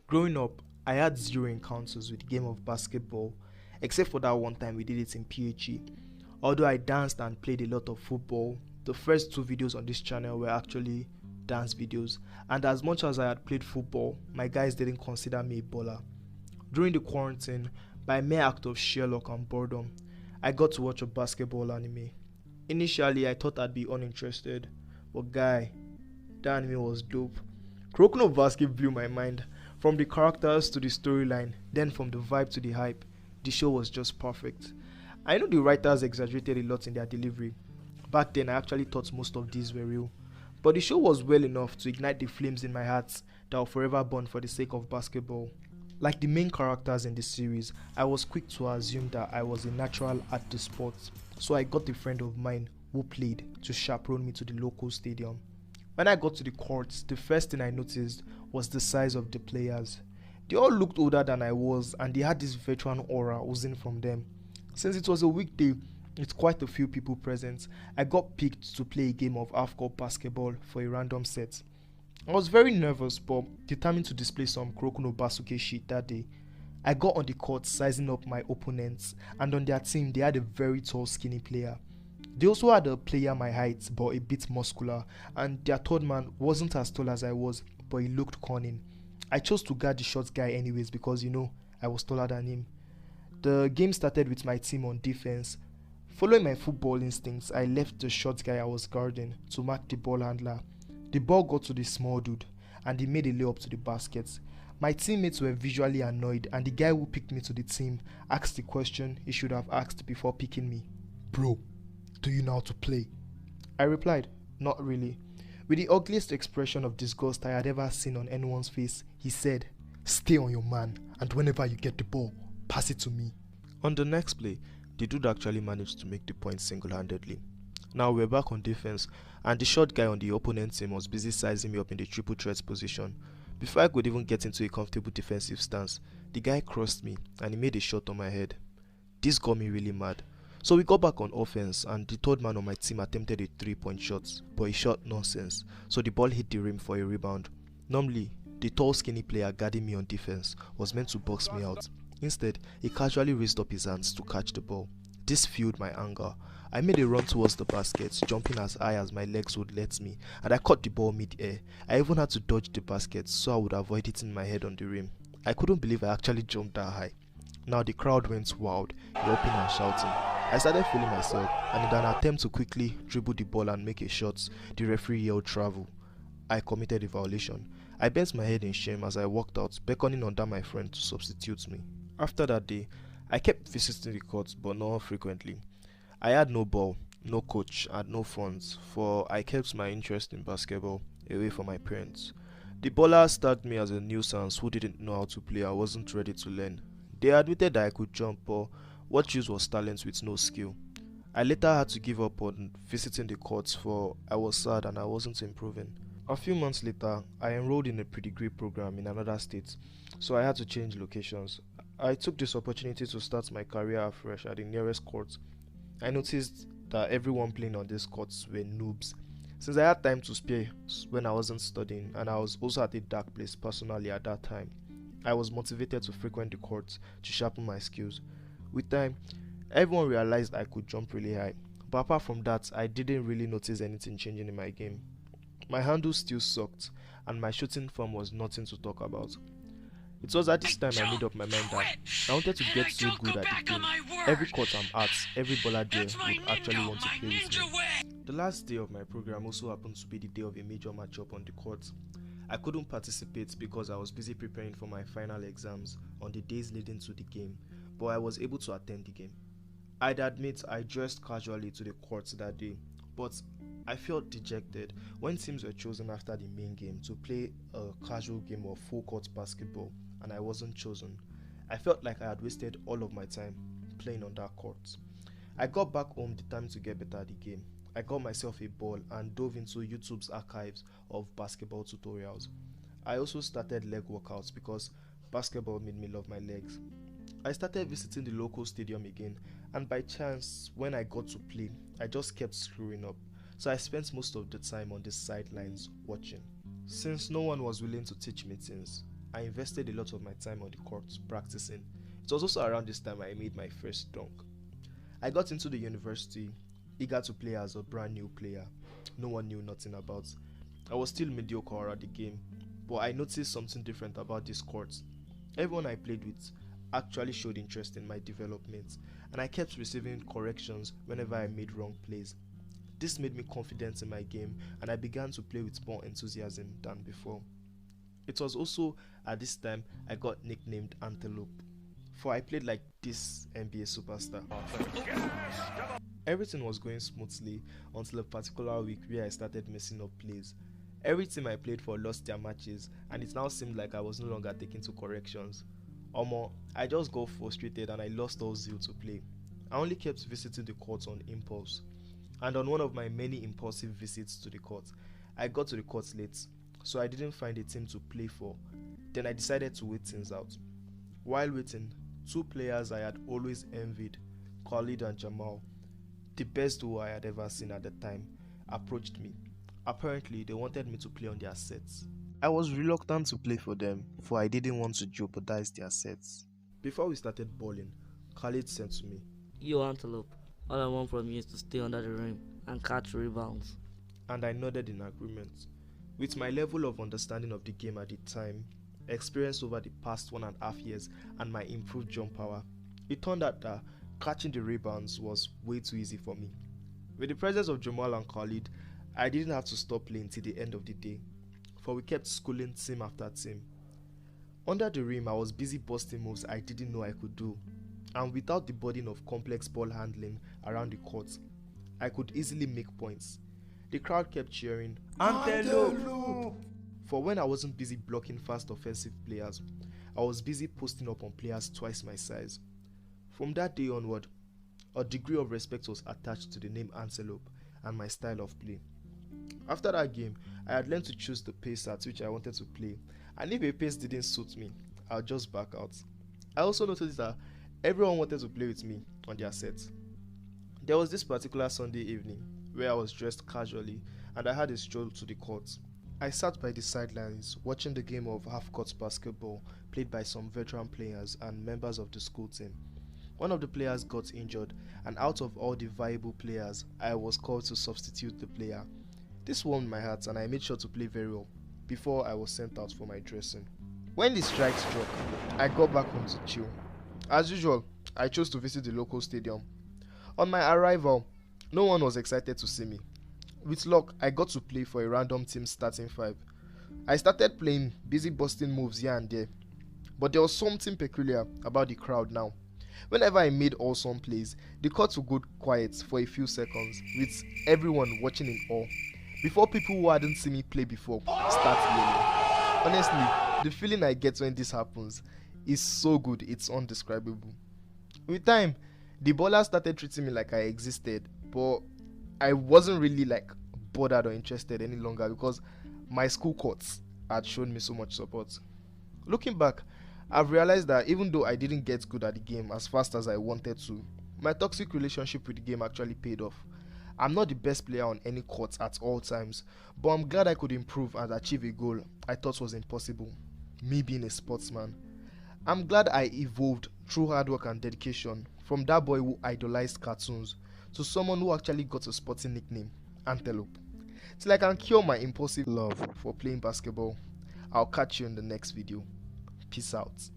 Growing up, I had zero encounters with the game of basketball, except for that one time we did it in P.H.E. Although I danced and played a lot of football, the first two videos on this channel were actually dance videos, and as much as I had played football, my guys didn't consider me a baller. During the quarantine, by mere act of sheer luck and boredom, I got to watch a basketball anime. Initially, I thought I'd be uninterested, but guy, that anime was dope. Kuroko no Basket blew my mind. From the characters to the storyline, then from the vibe to the hype, the show was just perfect. I know the writers exaggerated a lot in their delivery. Back then, I actually thought most of these were real. But the show was well enough to ignite the flames in my heart that will forever burn for the sake of basketball. Like the main characters in the series, I was quick to assume that I was a natural at the sport, so I got a friend of mine who played to chaperone me to the local stadium. When I got to the courts, the first thing I noticed was the size of the players. They all looked older than I was, and they had this veteran aura oozing from them. Since it was a weekday with quite a few people present, I got picked to play a game of half-court basketball for a random set. I was very nervous but determined to display some Kuroko no Basuke shit that day. I got on the court sizing up my opponents, and on their team they had a very tall skinny player. They also had a player my height but a bit muscular, and their third man wasn't as tall as I was, but he looked cunning. I chose to guard the short guy anyways because I was taller than him. The game started with my team on defense. Following my football instincts, I left the short guy I was guarding to mark the ball handler. The ball got to the small dude and he made a layup to the basket. My teammates were visually annoyed, and the guy who picked me to the team asked the question he should have asked before picking me. Bro, do you know how to play? I replied, not really. With the ugliest expression of disgust I had ever seen on anyone's face, he said, stay on your man, and whenever you get the ball, pass it to me. On the next play, the dude actually managed to make the point single-handedly. Now we're back on defense, and the short guy on the opponent team was busy sizing me up in the triple threat position. Before I could even get into a comfortable defensive stance, the guy crossed me and he made a shot on my head. This got me really mad. So we got back on offense, and the third man on my team attempted a 3-point shot, but he shot nonsense, so the ball hit the rim for a rebound. Normally, the tall skinny player guarding me on defense was meant to box me out. Instead, he casually raised up his hands to catch the ball. This fueled my anger. I made a run towards the basket, jumping as high as my legs would let me, and I caught the ball mid-air. I even had to dodge the basket so I would avoid hitting my head on the rim. I couldn't believe I actually jumped that high. Now the crowd went wild, yelping and shouting. I started feeling myself, and in an attempt to quickly dribble the ball and make a shot, the referee yelled travel. I committed a violation. I bent my head in shame as I walked out, beckoning under my friend to substitute me. After that day, I kept visiting the court, but not frequently. I had no ball, no coach, and no funds, for I kept my interest in basketball away from my parents. The ballers tagged me as a nuisance who didn't know how to play and wasn't ready to learn. They admitted that I could jump, but what use was talent with no skill. I later had to give up on visiting the courts, for I was sad and I wasn't improving. A few months later, I enrolled in a pre-degree program in another state, so I had to change locations. I took this opportunity to start my career afresh at the nearest court. I noticed that everyone playing on these courts were noobs. Since I had time to spare when I wasn't studying, and I was also at a dark place personally at that time, I was motivated to frequent the courts to sharpen my skills. With time, everyone realized I could jump really high, but apart from that, I didn't really notice anything changing in my game. My handle still sucked, and my shooting form was nothing to talk about. It was at this time I made up my mind that I wanted to get so good at the game. Every court I'm at, every baller there would actually want to play with me. The last day of my program also happened to be the day of a major matchup on the court. I couldn't participate because I was busy preparing for my final exams on the days leading to the game, but I was able to attend the game. I'd admit I dressed casually to the court that day, but I felt dejected when teams were chosen after the main game to play a casual game of full court basketball and I wasn't chosen. I felt like I had wasted all of my time playing on that court. I got back home determined to get better at the game. I got myself a ball and dove into YouTube's archives of basketball tutorials. I also started leg workouts because basketball made me love my legs. I started visiting the local stadium again, and by chance, when I got to play, I just kept screwing up. So I spent most of the time on the sidelines watching. Since no one was willing to teach me things, I invested a lot of my time on the court practicing. It was also around this time I made my first dunk. I got into the university, eager to play as a brand new player. No one knew nothing about. I was still mediocre at the game, but I noticed something different about this court. Everyone I played with actually showed interest in my development, and I kept receiving corrections whenever I made wrong plays. This made me confident in my game, and I began to play with more enthusiasm than before. It was also at this time I got nicknamed Antelope, for I played like this NBA superstar. Everything was going smoothly until a particular week where I started messing up plays. Every team I played for lost their matches, and it now seemed like I was no longer taken to corrections. I just got frustrated and I lost all zeal to play. I only kept visiting the court on impulse. And on one of my many impulsive visits to the court, I got to the court late, so I didn't find a team to play for. Then I decided to wait things out. While waiting, two players I had always envied, Khalid and Jamal, the best duo I had ever seen at the time, approached me. Apparently, they wanted me to play on their sets. I was reluctant to play for them, for I didn't want to jeopardize their sets. Before we started balling, Khalid said to me, "You Antelope, all I want from you is to stay under the rim and catch rebounds." And I nodded in agreement. With my level of understanding of the game at the time, experience over the past 1.5 years, and my improved jump power, it turned out that catching the rebounds was way too easy for me. With the presence of Jamal and Khalid, I didn't have to stop playing till the end of the day, for we kept schooling team after team. Under the rim, I was busy busting moves I didn't know I could do, and without the burden of complex ball handling around the court, I could easily make points. The crowd kept cheering, "Antelope!" For when I wasn't busy blocking fast offensive players, I was busy posting up on players twice my size. From that day onward, a degree of respect was attached to the name Antelope and my style of play. After that game, I had learned to choose the pace at which I wanted to play, and if a pace didn't suit me, I'll just back out. I also noticed that everyone wanted to play with me on their sets. There was this particular Sunday evening where I was dressed casually and I had a stroll to the court. I sat by the sidelines watching the game of half-court basketball played by some veteran players and members of the school team. One of the players got injured, and out of all the viable players, I was called to substitute the player. This warmed my heart and I made sure to play very well before I was sent out for my dressing. When the strike struck, I got back home to chill. As usual, I chose to visit the local stadium. On my arrival, no one was excited to see me. With luck, I got to play for a random team's starting five. I started playing, busy busting moves here and there. But there was something peculiar about the crowd now. Whenever I made awesome plays, the court would go quiet for a few seconds, with everyone watching in awe, before people who hadn't seen me play before start yelling. Honestly, the feeling I get when this happens is so good, it's undescribable. With time, the ballers started treating me like I existed, but I wasn't really bothered or interested any longer because my school courts had shown me so much support. Looking back, I've realized that even though I didn't get good at the game as fast as I wanted to, my toxic relationship with the game actually paid off. I'm not the best player on any court at all times, but I'm glad I could improve and achieve a goal I thought was impossible, me being a sportsman. I'm glad I evolved through hard work and dedication from that boy who idolized cartoons to someone who actually got a sporting nickname, Antelope. Till I can cure my impulsive love for playing basketball, I'll catch you in the next video. Peace out.